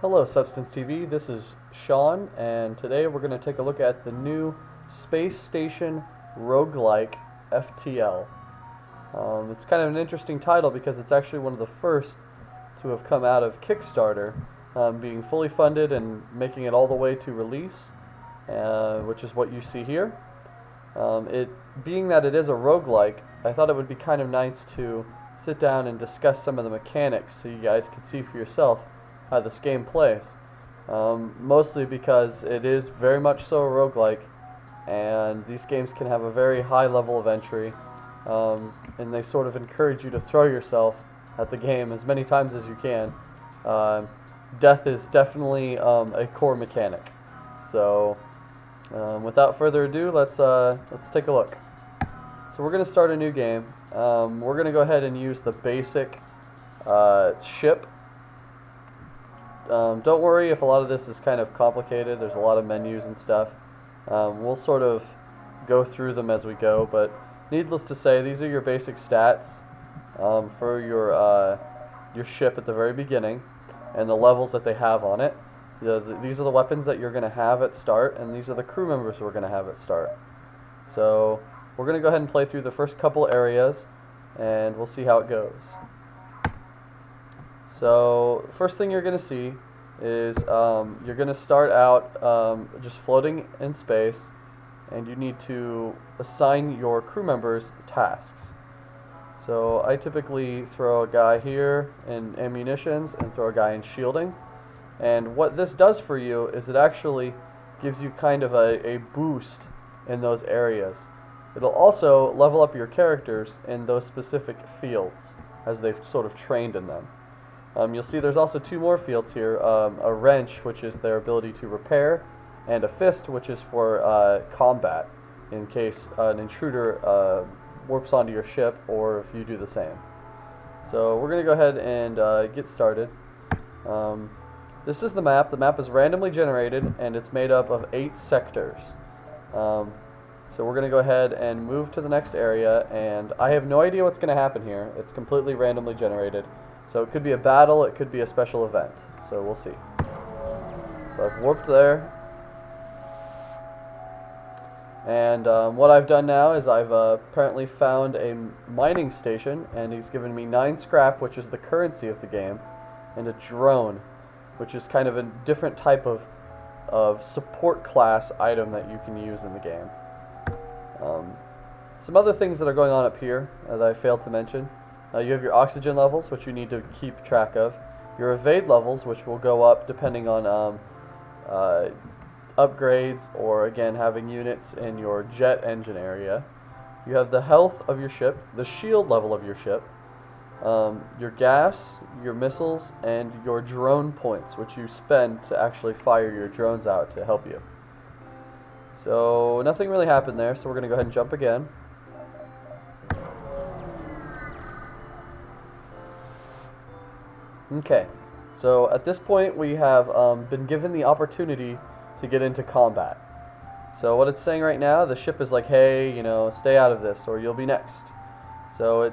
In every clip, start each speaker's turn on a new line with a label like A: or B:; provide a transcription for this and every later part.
A: Hello Substance TV, this is Sean, and today we're going to take a look at the new Space Station Roguelike FTL. It's kind of an interesting title because it's actually one of the first to have come out of Kickstarter, being fully funded and making it all the way to release, which is what you see here. Being that it is a roguelike, I thought it would be kind of nice to sit down and discuss some of the mechanics so you guys can see for yourself how this game plays. Mostly because it is very much so a roguelike, and these games can have a very high level of entry, and they sort of encourage you to throw yourself at the game as many times as you can. Death is definitely a core mechanic. So without further ado, let's take a look. So we're going to start a new game. We're going to go ahead and use the basic ship. Don't worry if a lot of this is kind of complicated. There's a lot of menus and stuff. We'll sort of go through them as we go, but needless to say, these are your basic stats for your ship at the very beginning, and the levels that they have on it. These are the weapons that you're going to have at start, and these are the crew members we're going to have at start. So we're going to go ahead and play through the first couple areas, and we'll see how it goes. So first thing you're going to see is you're going to start out just floating in space, and you need to assign your crew members tasks. So I typically throw a guy here in ammunitions and throw a guy in shielding, and what this does for you is it actually gives you kind of a boost in those areas. It'll also level up your characters in those specific fields as they've sort of trained in them. You'll see there's also two more fields here, a wrench, which is their ability to repair, and a fist, which is for combat, in case an intruder warps onto your ship, or if you do the same. So we're going to go ahead and get started. This is the map. The map is randomly generated, and it's made up of 8 sectors. So we're going to go ahead and move to the next area, and I have no idea what's going to happen here. It's completely randomly generated. So it could be a battle, it could be a special event. So we'll see. So I've warped there. And what I've done now is I've apparently found a mining station, and he's given me 9 scrap, which is the currency of the game, and a drone, which is kind of a different type of support class item that you can use in the game. Some other things that are going on up here that I failed to mention. You have your oxygen levels, which you need to keep track of. Your evade levels, which will go up depending on upgrades, or again having units in your jet engine area. You have the health of your ship, the shield level of your ship, your gas, your missiles, and your drone points, which you spend to actually fire your drones out to help you. So nothing really happened there, so we're going to go ahead and jump again. Okay, so at this point we have been given the opportunity to get into combat. So what it's saying right now, the ship is like, hey, you know, stay out of this or you'll be next. So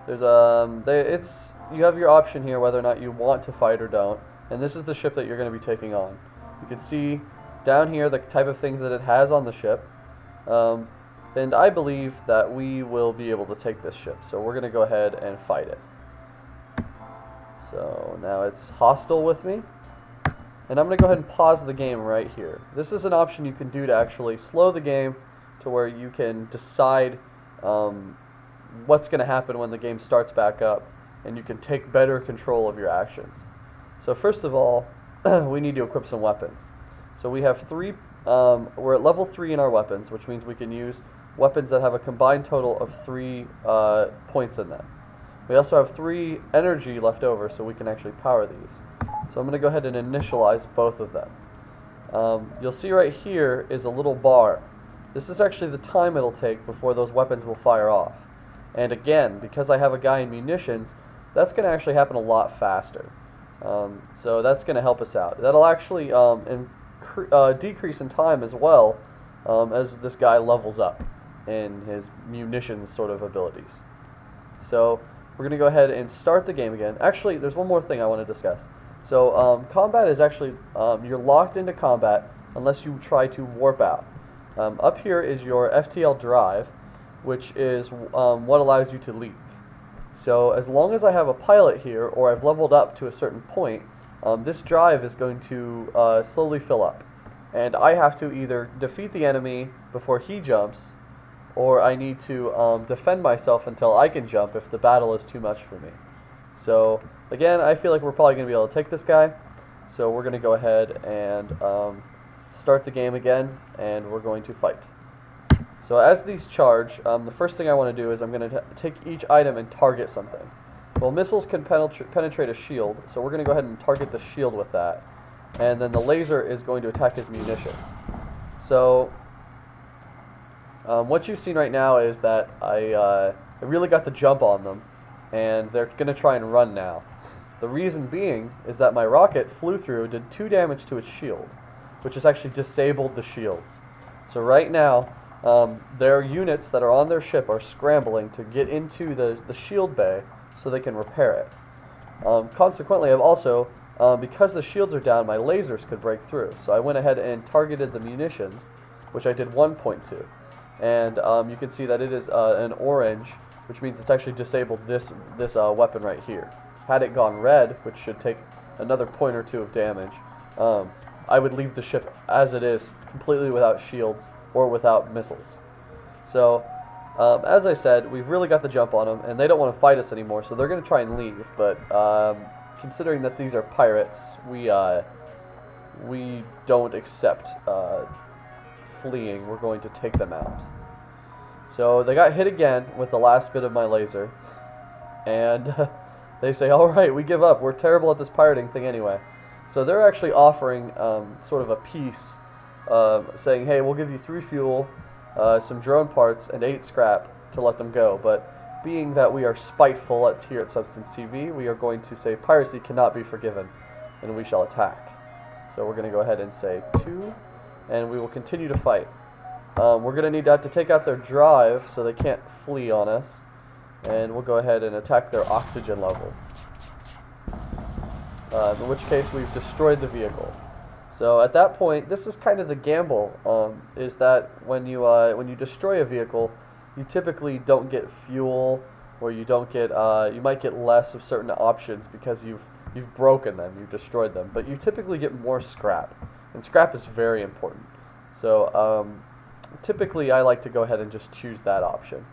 A: you have your option here whether or not you want to fight or don't, and this is the ship that you're going to be taking on. You can see down here the type of things that it has on the ship, and I believe that we will be able to take this ship. So we're going to go ahead and fight it. So now it's hostile with me, and I'm going to go ahead and pause the game right here. This is an option you can do to actually slow the game to where you can decide what's going to happen when the game starts back up, and you can take better control of your actions. So first of all, we need to equip some weapons. So we have 3, we're at level 3 in our weapons, which means we can use weapons that have a combined total of 3 points in them. We also have 3 energy left over, so we can actually power these. So I'm going to go ahead and initialize both of them. You'll see right here is a little bar. This is actually the time it'll take before those weapons will fire off. And again, because I have a guy in munitions, that's going to actually happen a lot faster. So that's going to help us out. That'll actually decrease in time as well, as this guy levels up in his munitions sort of abilities. So we're going to go ahead and start the game again. Actually, there's one more thing I want to discuss. So combat is actually, you're locked into combat unless you try to warp out. Up here is your FTL drive, which is what allows you to leave. So as long as I have a pilot here, or I've leveled up to a certain point, this drive is going to slowly fill up. And I have to either defeat the enemy before he jumps, or I need to defend myself until I can jump if the battle is too much for me. So again, I feel like we're probably going to be able to take this guy. So we're going to go ahead and start the game again, and we're going to fight. So as these charge, the first thing I want to do is I'm going to take each item and target something. Well, missiles can penetrate a shield, so we're going to go ahead and target the shield with that. And then the laser is going to attack his munitions. So what you've seen right now is that I really got the jump on them, and they're going to try and run now. The reason being is that my rocket flew through, did 2 damage to its shield, which has actually disabled the shields. So right now, their units that are on their ship are scrambling to get into the shield bay so they can repair it. Consequently, I've also, because the shields are down, my lasers could break through. So I went ahead and targeted the munitions, which I did 1 point to. And you can see that it is an orange, which means it's actually disabled this weapon right here. Had it gone red, which should take another point or 2 of damage, I would leave the ship as it is, completely without shields or without missiles. So, as I said, we've really got the jump on them, and they don't want to fight us anymore, so they're going to try and leave. But considering that these are pirates, we don't accept fleeing. We're going to take them out. So they got hit again with the last bit of my laser, and they say, "All right, we give up. We're terrible at this pirating thing anyway." So they're actually offering sort of a peace, saying, "Hey, we'll give you 3 fuel, some drone parts, and 8 scrap to let them go." But being that we are spiteful here at Substance TV, we are going to say piracy cannot be forgiven, and we shall attack. So we're going to go ahead and say 2, and we will continue to fight. We're going to need to take out their drive so they can't flee on us, and we'll go ahead and attack their oxygen levels. In which case we've destroyed the vehicle. So at that point, this is kind of the gamble, is that when you destroy a vehicle, you typically don't get fuel, or you don't get you might get less of certain options because you've broken them, you've destroyed them, but you typically get more scrap, and scrap is very important. So typically I like to go ahead and just choose that option.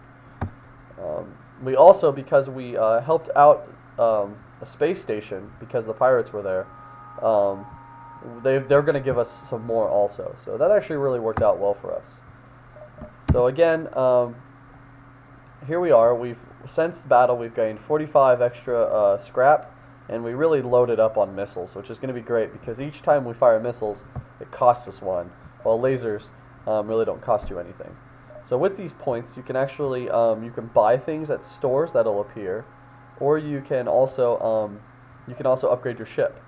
A: We also, because we helped out a space station, because the pirates were there, they're going to give us some more also. So that actually really worked out well for us. So again, here we are. Since battle, we've gained 45 extra scrap, and we really loaded up on missiles, which is going to be great because each time we fire missiles, it costs us 1, while lasers really don't cost you anything. So with these points, you can actually you can buy things at stores that'll appear, or you can also upgrade your ship.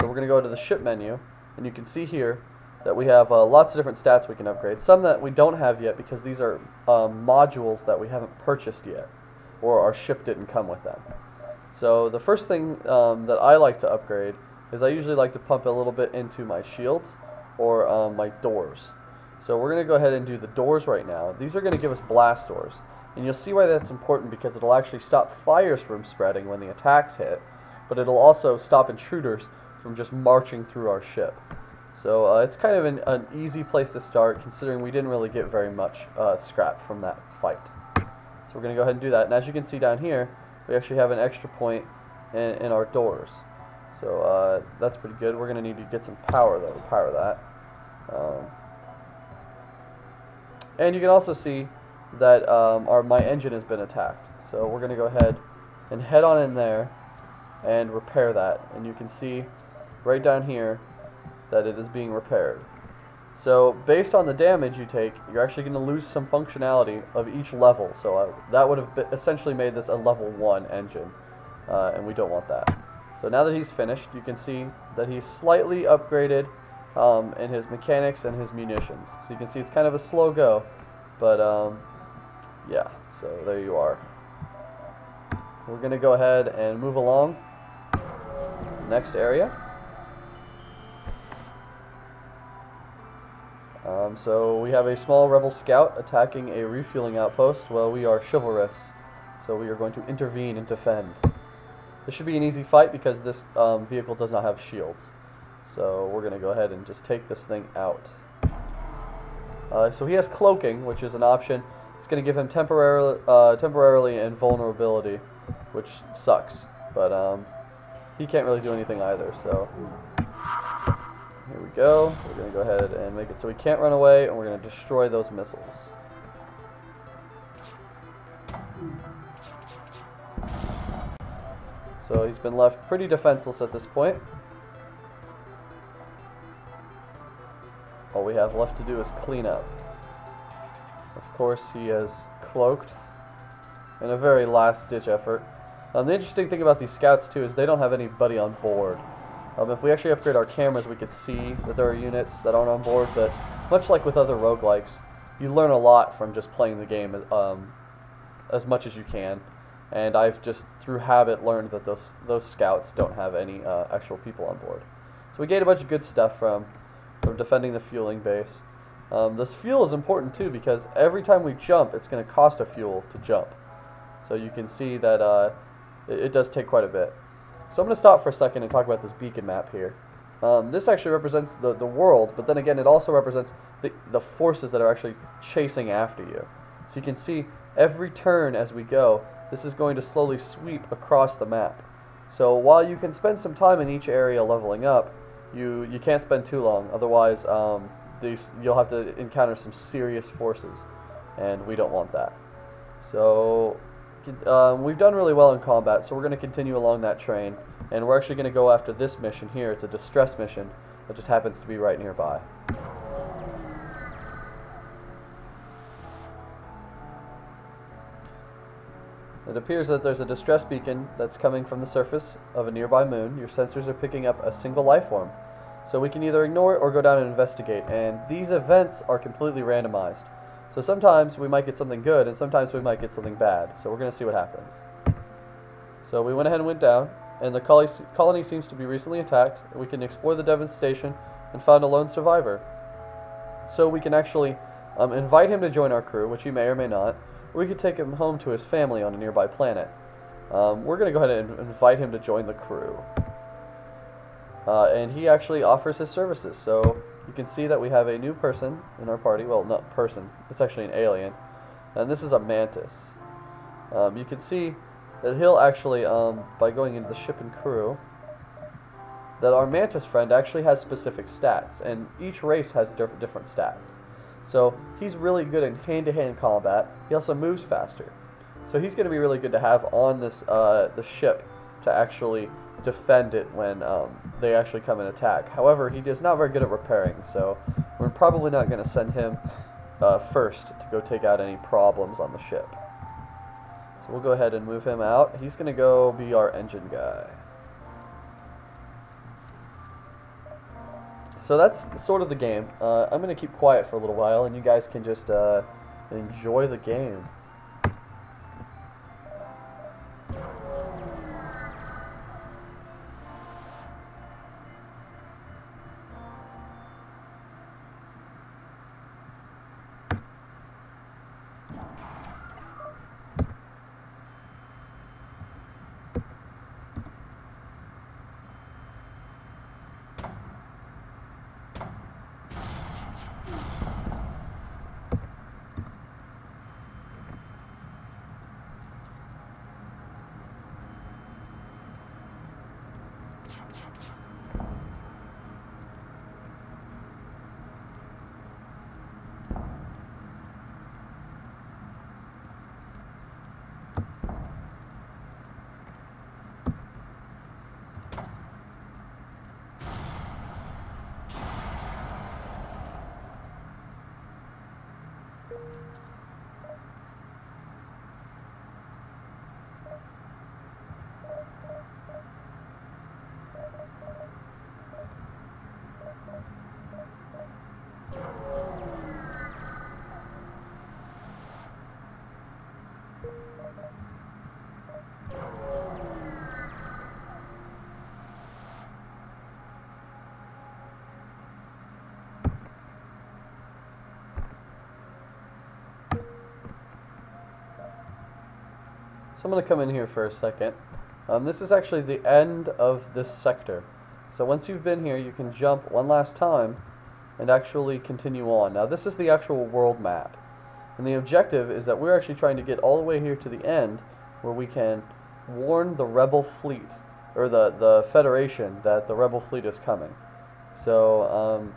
A: So we're going to go to the ship menu, and you can see here that we have lots of different stats we can upgrade. Some that we don't have yet because these are modules that we haven't purchased yet, or our ship didn't come with them. So the first thing that I like to upgrade is I usually like to pump a little bit into my shields or my doors. So we're going to go ahead and do the doors right now. These are going to give us blast doors. And you'll see why that's important, because it'll actually stop fires from spreading when the attacks hit, but it'll also stop intruders from just marching through our ship. So it's kind of an easy place to start, considering we didn't really get very much scrap from that fight. So we're going to go ahead and do that. And as you can see down here, we actually have an extra point in our doors. So that's pretty good. We're going to need to get some power, though, to power that. And you can also see that my engine has been attacked. So we're going to go ahead and head on in there and repair that. And you can see right down here that it is being repaired. So based on the damage you take, you're actually going to lose some functionality of each level. So that would have essentially made this a level 1 engine, and we don't want that. So now that he's finished, you can see that he's slightly upgraded in his mechanics and his munitions. So you can see it's kind of a slow go, but yeah, so there you are. We're going to go ahead and move along to the next area. So we have a small rebel scout attacking a refueling outpost. Well, we are chivalrous, so we are going to intervene and defend. This should be an easy fight because this vehicle does not have shields. So we're going to go ahead and just take this thing out. So he has cloaking, which is an option. It's going to give him temporarily invulnerability, which sucks. But he can't really do anything either, so here we go. We're going to go ahead and make it so he can't run away, and we're going to destroy those missiles. So he's been left pretty defenseless at this point. All we have left to do is clean up. Of course, he has cloaked in a very last-ditch effort. The interesting thing about these scouts, too, is they don't have anybody on board. If we actually upgrade our cameras, we could see that there are units that aren't on board, but much like with other roguelikes, you learn a lot from just playing the game as much as you can. And I've just, through habit, learned that those scouts don't have any actual people on board. So we gained a bunch of good stuff from defending the fueling base. This fuel is important, too, because every time we jump, it's going to cost a fuel to jump. So you can see that it does take quite a bit. So I'm going to stop for a second and talk about this beacon map here. This actually represents the world, but then again it also represents the forces that are actually chasing after you. So you can see every turn as we go, this is going to slowly sweep across the map. So while you can spend some time in each area leveling up, you can't spend too long, otherwise you'll have to encounter some serious forces, and we don't want that. So we've done really well in combat, so we're going to continue along that train, and we're actually going to go after this mission here. It's a distress mission that just happens to be right nearby. It appears that there's a distress beacon that's coming from the surface of a nearby moon. Your sensors are picking up a single life form, so we can either ignore it or go down and investigate, and these events are completely randomized. So sometimes we might get something good, and sometimes we might get something bad. So we're going to see what happens. So we went ahead and went down, and the colony seems to be recently attacked. We can explore the devastation and found a lone survivor. So we can actually invite him to join our crew, which he may or may not, or we could take him home to his family on a nearby planet. We're going to go ahead and invite him to join the crew. And he actually offers his services. So you can see that we have a new person in our party. Well, not person, it's actually an alien. And this is a mantis. You can see that he'll actually, by going into the ship and crew, that our mantis friend actually has specific stats. And each race has different stats. So he's really good in hand-to-hand combat. He also moves faster. So he's going to be really good to have on this the ship to actually defend it when they actually come and attack. However, he is not very good at repairing, so we're probably not going to send him first to go take out any problems on the ship. So we'll go ahead and move him out. He's going to go be our engine guy. So that's sort of the game. I'm going to keep quiet for a little while, and you guys can just enjoy the game. I'm going to come in here for a second. This is actually the end of this sector. So once you've been here, you can jump one last time and actually continue on. Now this is the actual world map. And the objective is that we're actually trying to get all the way here to the end where we can warn the rebel fleet, or the Federation, that the rebel fleet is coming. So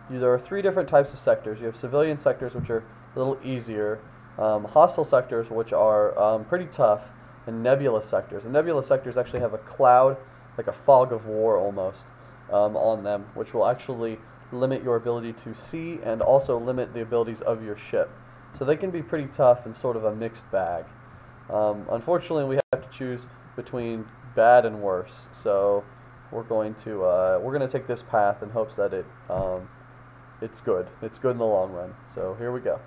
A: there are three different types of sectors. You have civilian sectors, which are a little easier, hostile sectors, which are pretty tough, and nebulous sectors. And nebulous sectors actually have a cloud, like a fog of war almost, on them, which will actually limit your ability to see and also limit the abilities of your ship. So they can be pretty tough and sort of a mixed bag. Unfortunately, we have to choose between bad and worse. So we're going to take this path in hopes that it's good. It's good in the long run. So here we go.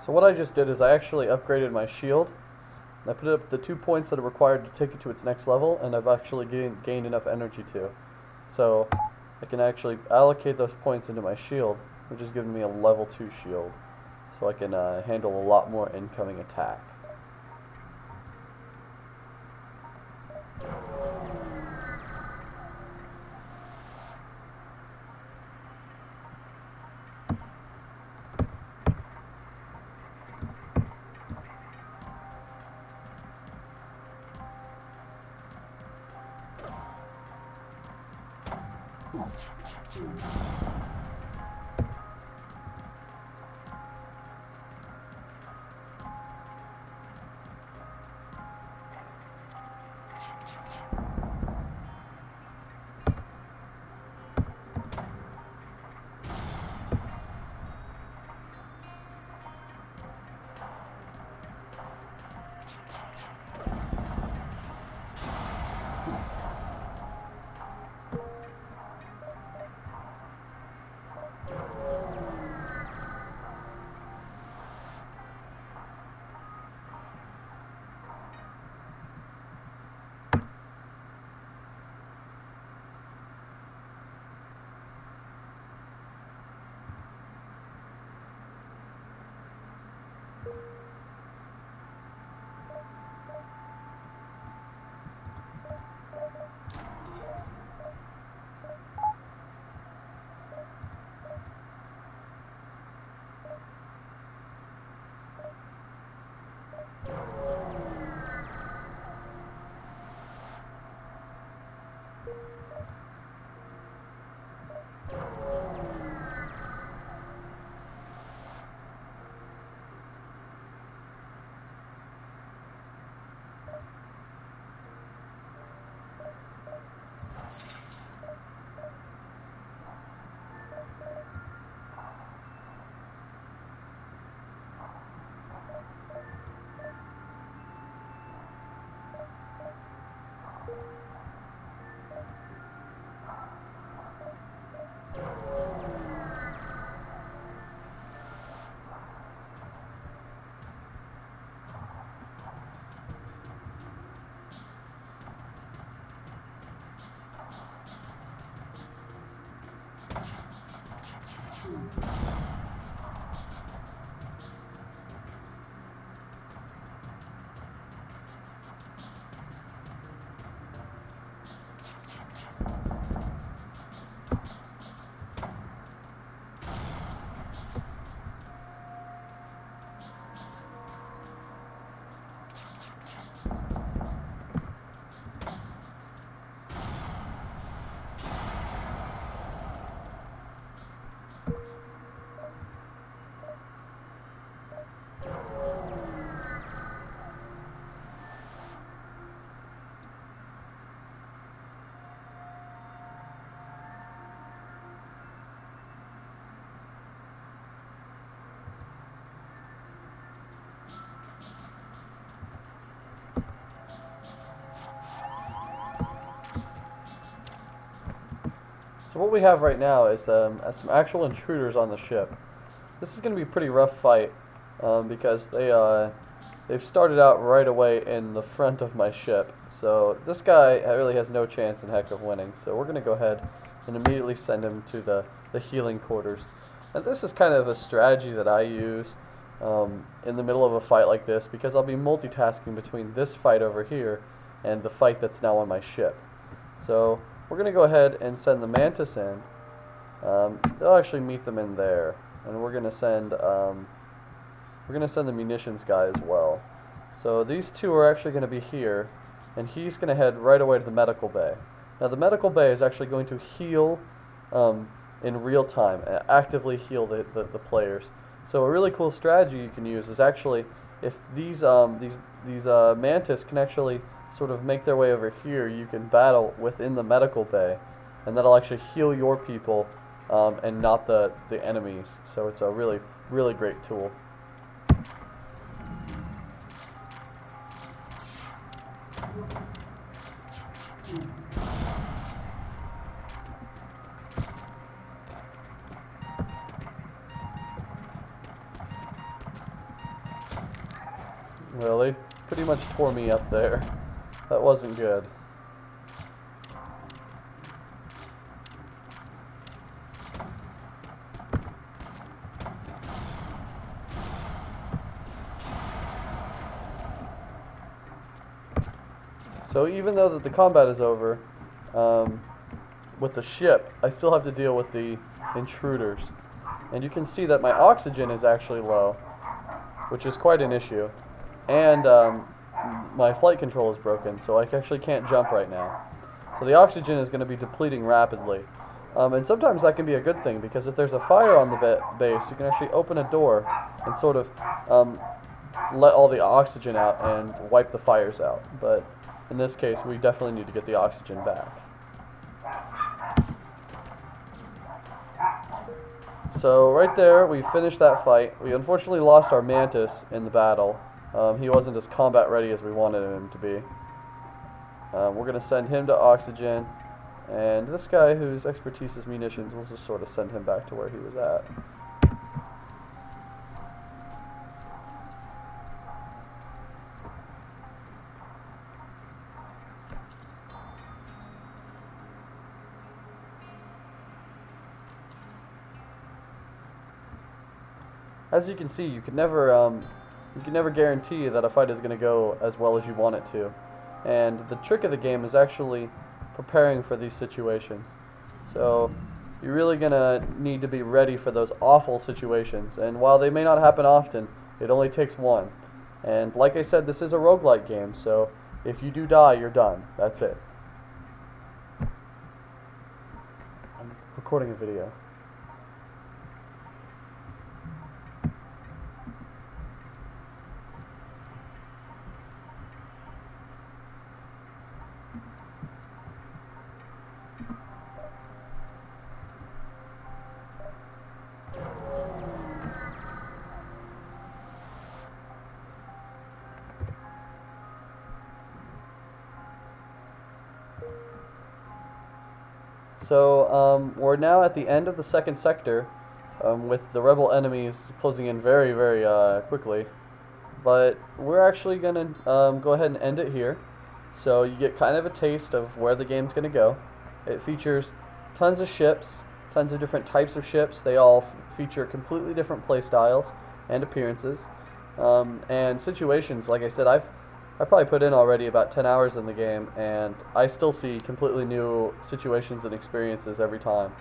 A: So what I just did is I actually upgraded my shield. I put up the 2 points that are required to take it to its next level, and I've actually gained enough energy to. So I can actually allocate those points into my shield, which has given me a level 2 shield. So I can handle a lot more incoming attack. what we have right now is some actual intruders on the ship. This is going to be a pretty rough fight because they've started out right away in the front of my ship. So this guy really has no chance in heck of winning. So we're going to go ahead and immediately send him to the healing quarters. And this is kind of a strategy that I use in the middle of a fight like this, because I'll be multitasking between this fight over here and the fight that's now on my ship. So we're going to go ahead and send the Mantis in. They'll actually meet them in there, and we're going to send the munitions guy as well. So these two are actually going to be here, and he's going to head right away to the medical bay. Now the medical bay is actually going to heal in real time, actively heal the players. So a really cool strategy you can use is actually, if these Mantis can actually sort of make their way over here, you can battle within the medical bay, and that'll actually heal your people and not the enemies. So it's a really, really great tool. Well, they pretty much tore me up there. That wasn't good. So even though that the combat is over with the ship, I still have to deal with the intruders. And you can see that my oxygen is actually low, which is quite an issue. And my flight control is broken, so I actually can't jump right now. So the oxygen is going to be depleting rapidly. And sometimes that can be a good thing, because if there's a fire on the base, you can actually open a door and sort of let all the oxygen out and wipe the fires out. But in this case, we definitely need to get the oxygen back. So right there, we finished that fight. We unfortunately lost our Mantis in the battle. He wasn't as combat ready as we wanted him to be. We're going to send him to oxygen, and this guy whose expertise is munitions, we'll just sort of send him back to where he was at. As you can see, you can never guarantee that a fight is going to go as well as you want it to. And the trick of the game is actually preparing for these situations. So you're really going to need to be ready for those awful situations. And while they may not happen often, it only takes one. And like I said, this is a roguelike game, so if you do die, you're done. That's it. I'm recording a video. So we're now at the end of the second sector, with the rebel enemies closing in very, very quickly. But we're actually going to go ahead and end it here. So you get kind of a taste of where the game's going to go. It features tons of ships, tons of different types of ships. They all feature completely different play styles and appearances. And situations, like I said, I've probably put in already about 10 hours in the game, and I still see completely new situations and experiences every time.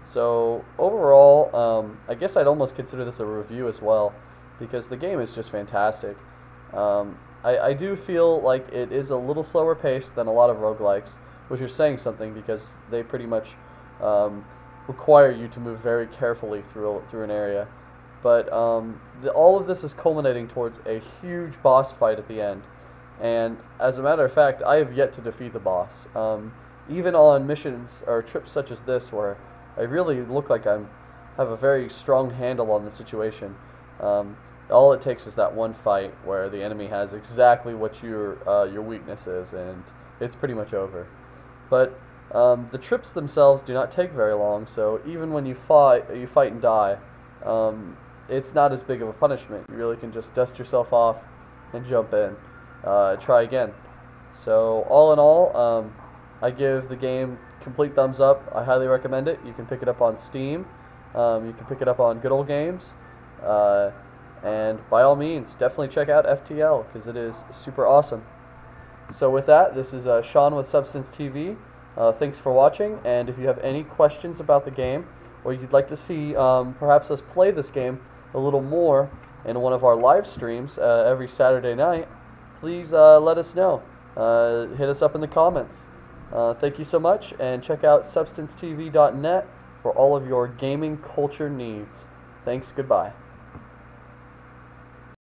A: So overall, I guess I'd almost consider this a review as well, because the game is just fantastic. I do feel like it is a little slower paced than a lot of roguelikes, which is saying something, because they pretty much require you to move very carefully through an area. But all of this is culminating towards a huge boss fight at the end. And as a matter of fact, I have yet to defeat the boss. Even on missions or trips such as this, where I really look like I have a very strong handle on the situation, all it takes is that one fight where the enemy has exactly what your weakness is, and it's pretty much over. But The trips themselves do not take very long, so even when you fight and die, it's not as big of a punishment. You really can just dust yourself off and jump in, try again. So all in all, I give the game complete thumbs up. I highly recommend it. You can pick it up on Steam. You can pick it up on Good Old Games. And by all means, definitely check out FTL because it is super awesome. So with that, this is Sean with Substance TV. Thanks for watching, and if you have any questions about the game, or you'd like to see perhaps us play this game a little more in one of our live streams every Saturday night, please let us know. Hit us up in the comments. Thank you so much, and check out substancetv.net for all of your gaming culture needs. Thanks, goodbye.